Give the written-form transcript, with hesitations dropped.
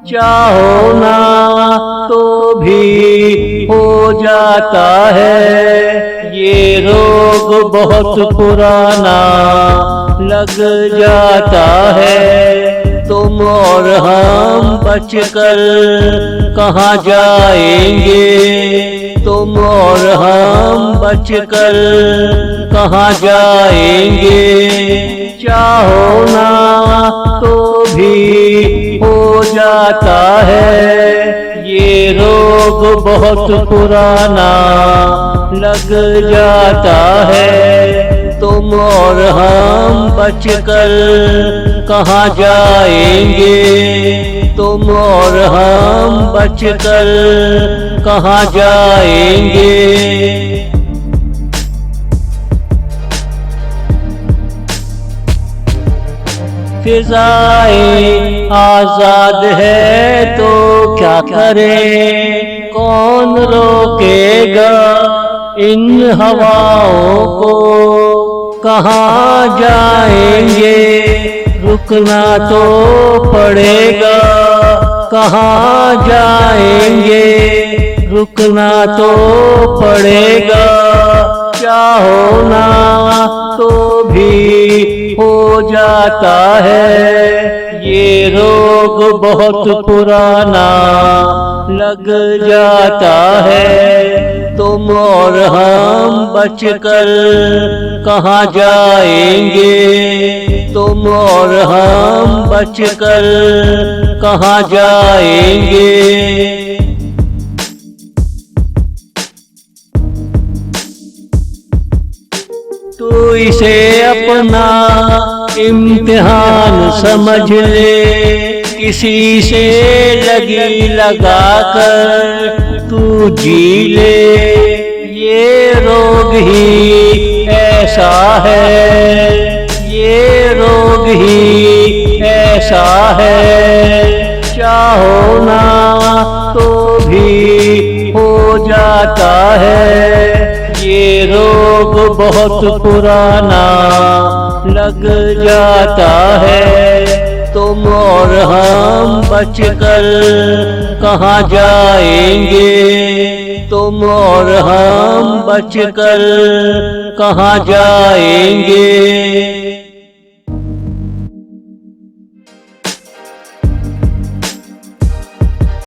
चाहो ना तो भी हो जाता है। ये रोग बहुत पुराना लग जाता है। तुम और हम बचकर कहाँ जाएंगे। तुम और हम बचकर कहाँ जाएंगे। चाहो ना तो भी हो जाता है। ये रोग बहुत पुराना लग जाता है। तुम और हम बचकर कहाँ जाएंगे। तुम और हम बचकर कहाँ जाएंगे। फिजाएं आजाद है तो क्या करे। कौन रोकेगा इन हवाओं को। कहाँ जाएंगे रुकना तो पड़ेगा। कहाँ जाएंगे रुकना तो पड़ेगा। चाहो ना तो भी हो जाता है। ये रोग बहुत पुराना लग जाता है। तुम और हम बचकर कहाँ जाएंगे। तुम और हम बचकर कहाँ जाएंगे। तू इसे अपना इम्तिहान समझ ले। किसी से लगी लगा कर तू जी ले। ये रोग ही ऐसा है। ये रोग ही ऐसा है। चाहो ना तो भी हो जाता है। ये रोग बहुत पुराना लग जाता है। तुम और हम बचकर कहाँ जाएंगे। तुम और हम बचकर कहाँ जाएंगे।